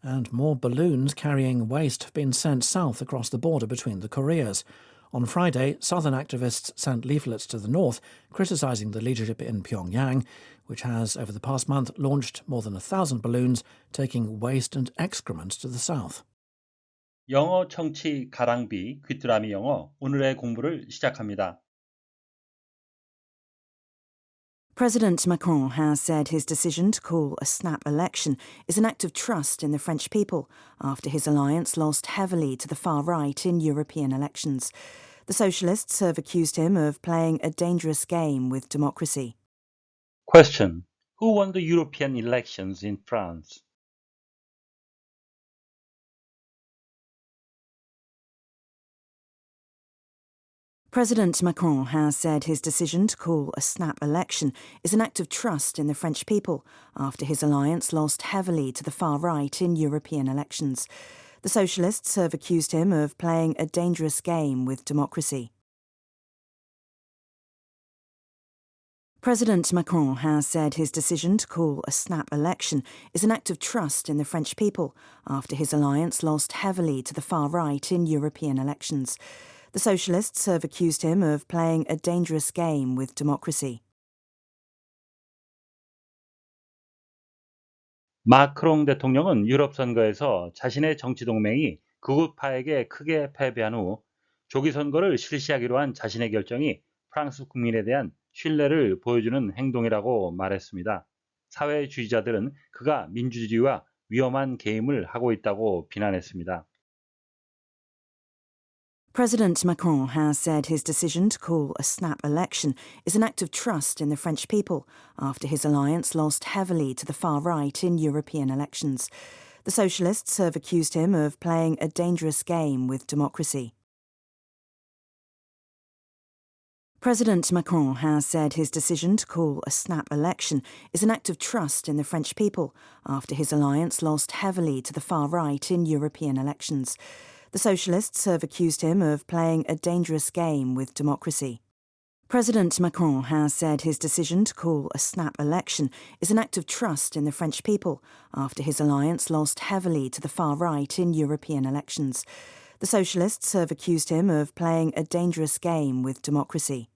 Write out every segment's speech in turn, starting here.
And more balloons carrying waste have been sent south across the border between the Koreas. On Friday, southern activists sent leaflets to the north criticising the leadership in Pyongyang, which has, over the past month, launched more than 1,000 balloons taking waste and excrement to the south. 영어 청취 가랑비 귀뚜라미 영어 오늘의 공부를 시작합니다. President Macron has said his decision to call a snap election is an act of trust in the French people after his alliance lost heavily to the far right in European elections. The socialists have accused him of playing a dangerous game with democracy. Question. Who won the European elections in France? President Macron has said his decision to call a snap election is an act of trust in the French people after his alliance lost heavily to the far right in European elections. The socialists have accused him of playing a dangerous game with democracy. President Macron has said his decision to call a snap election is an act of trust in the French people after his alliance lost heavily to the far right in European elections. The socialists have accused him of playing a dangerous game with democracy. 마크롱 대통령은 유럽 선거에서 자신의 정치 동맹이 극우파에게 크게 패배한 후 조기 선거를 실시하기로 한 자신의 결정이 프랑스 국민에 대한 신뢰를 보여주는 행동이라고 말했습니다. 사회주의자들은 그가 민주주의와 위험한 게임을 하고 있다고 비난했습니다. President Macron has said his decision to call a snap election is an act of trust in the French people after his alliance lost heavily to the far right in European elections. The socialists have accused him of playing a dangerous game with democracy. President Macron has said his decision to call a snap election is an act of trust in the French people after his alliance lost heavily to the far right in European elections. The socialists have accused him of playing a dangerous game with democracy. President Macron has said his decision to call a snap election is an act of trust in the French people after his alliance lost heavily to the far right in European elections. The socialists have accused him of playing a dangerous game with democracy.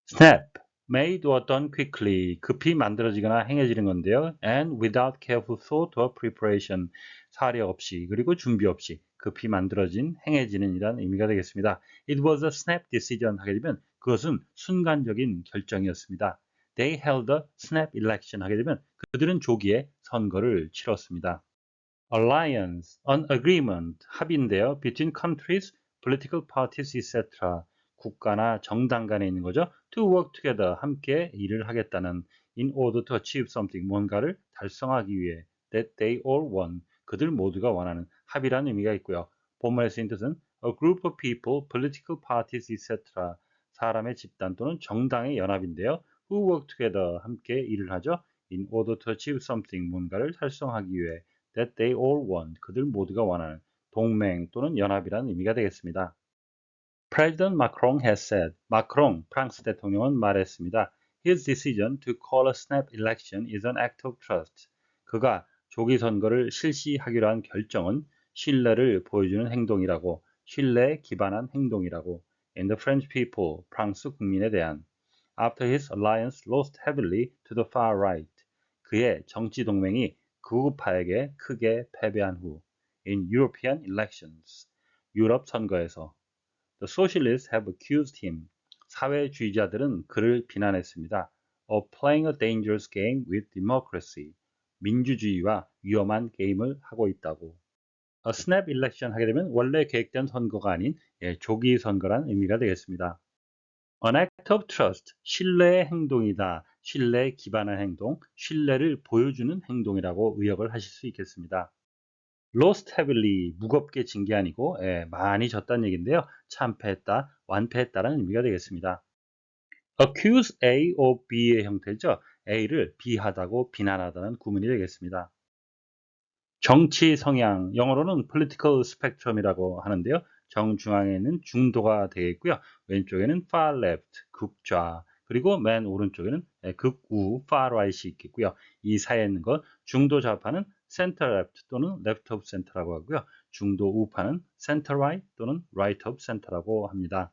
Snap, made or done quickly, 급히 만들어지거나 행해지는 건데요. And without careful thought or preparation, 사려 없이 그리고 준비 없이 급히 만들어진 행해지는 이란 의미가 되겠습니다. It was a snap decision 하게 되면 그것은 순간적인 결정이었습니다. They held a snap election 하게 되면 그들은 조기에 선거를 치렀습니다. Alliance, an agreement, 합의인데요. Between countries, political parties, etc. 국가나 정당 간에 있는 거죠. To work together, 함께 일을 하겠다는 in order to achieve something, 뭔가를 달성하기 위해 that they all want, 그들 모두가 원하는 합의라는 의미가 있고요. 본문에 쓰인 뜻은 a group of people, political parties, etc. 사람의 집단 또는 정당의 연합인데요. Who work together, 함께 일을 하죠. In order to achieve something, 뭔가를 달성하기 위해 that they all want, 그들 모두가 원하는 동맹 또는 연합이라는 의미가 되겠습니다. President Macron has said, 마크롱 프랑스 대통령은 말했습니다. His decision to call a snap election is an act of trust. 그가 조기 선거를 실시하기로 한 결정은 신뢰를 보여주는 행동이라고, 신뢰에 기반한 행동이라고. In the French people, 프랑스 국민에 대한. After his alliance lost heavily to the far right. 그의 정치 동맹이 극우파에게 크게 패배한 후. In European elections. 유럽 선거에서. The socialists have accused him. 사회주의자들은 그를 비난했습니다. Of playing a dangerous game with democracy. 민주주의와 위험한 게임을 하고 있다고. A snap election 하게 되면 원래 계획된 선거가 아닌 조기 선거란 의미가 되겠습니다. An act of trust, 신뢰의 행동이다. 신뢰에 기반한 행동, 신뢰를 보여주는 행동이라고 의역을 하실 수 있겠습니다. lost heavily, 무겁게 진 게 아니고 많이 졌다는 얘기인데요. 참패했다, 완패했다라는 의미가 되겠습니다. accuse A of B의 형태죠. A를 비하다고 비난하다는 구문이 되겠습니다. 정치 성향, 영어로는 political spectrum이라고 하는데요. 정중앙에는 중도가 되겠고요. 왼쪽에는 far left, 극좌, 그리고 맨 오른쪽에는 극우 far right이 있겠고요. 이 사이에 있는 것 중도 좌파는 center left 또는 left of center라고 하고요. 중도 우파는 center right 또는 right of center라고 합니다.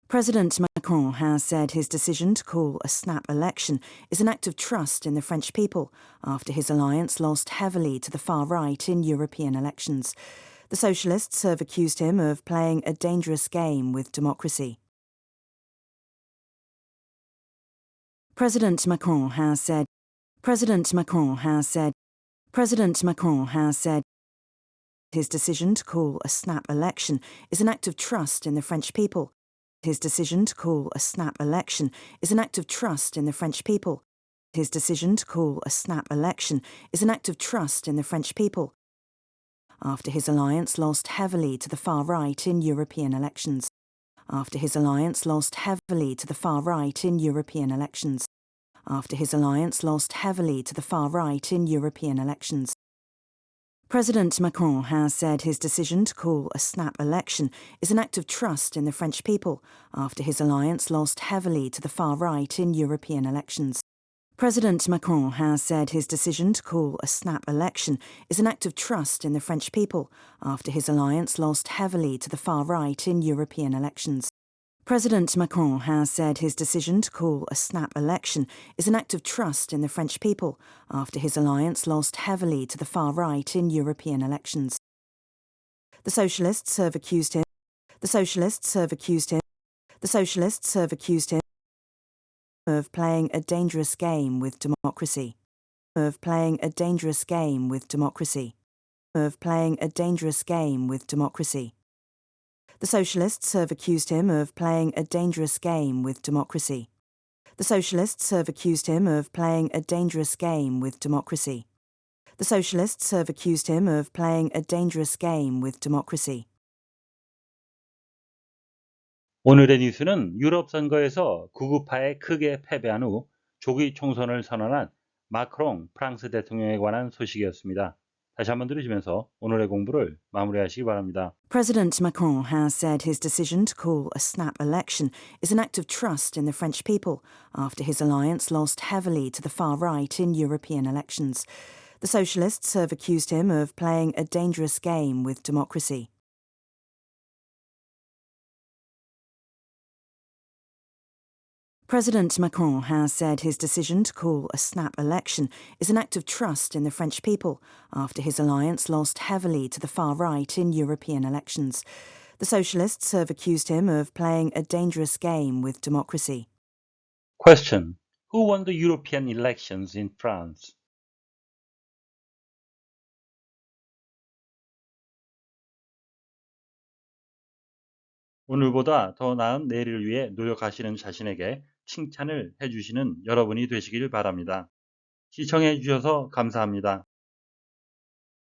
President Macron has said his decision to call a snap election is an act of trust in the French people after his alliance lost heavily to the far right in European elections. The Socialists have accused him of playing a dangerous game with democracy. President Macron has said his decision to call a snap election is an act of trust in the French people. His decision to call a snap election is an act of trust in the French people. His decision to call a snap election is an act of trust in the French people after his alliance lost heavily to the far right in European elections. After his alliance lost heavily to the far right in European elections. After his alliance lost heavily to the far right in European elections. President Macron has said his decision to call a snap election is an act of trust in the French people after his alliance lost heavily to the far right in European elections. President Macron has said his decision to call a snap election is an act of trust in the French people after his alliance lost heavily to the far right in European elections. President Macron has said his decision to call a snap election is an act of trust in the French people after his alliance lost heavily to the far right in European elections. The Socialists have accused him of playing a dangerous game with democracy. Of playing a dangerous game with democracy. Of playing a dangerous game with democracy. The Socialists have accused him of playing a dangerous game with democracy. The Socialists have accused him of playing a dangerous game with democracy. The Socialists have accused him of playing a dangerous game with democracy. 오늘의 뉴스는 유럽 선거에서 극우파에 크게 패배한 후 조기 총선을 선언한 마크롱 프랑스 대통령에 관한 소식이었습니다. 다시 한번 들으시면서 오늘의 공부를 마무리하시기 바랍니다. President Macron has said his decision to call a snap election is an act of trust in the French people after his alliance lost heavily to the far right in European elections. The Socialists have accused him of playing a dangerous game with democracy. President Macron has said his decision to call a snap election is an act of trust in the French people after his alliance lost heavily to the far right in European elections. The Socialists have accused him of playing a dangerous game with democracy. Question: Who won the European elections in France? 오늘보다 더 나은 내일을 위해 노력하시는 자신에게 칭찬을 해주시는 여러분이 되시길 바랍니다. 시청해 주셔서 감사합니다.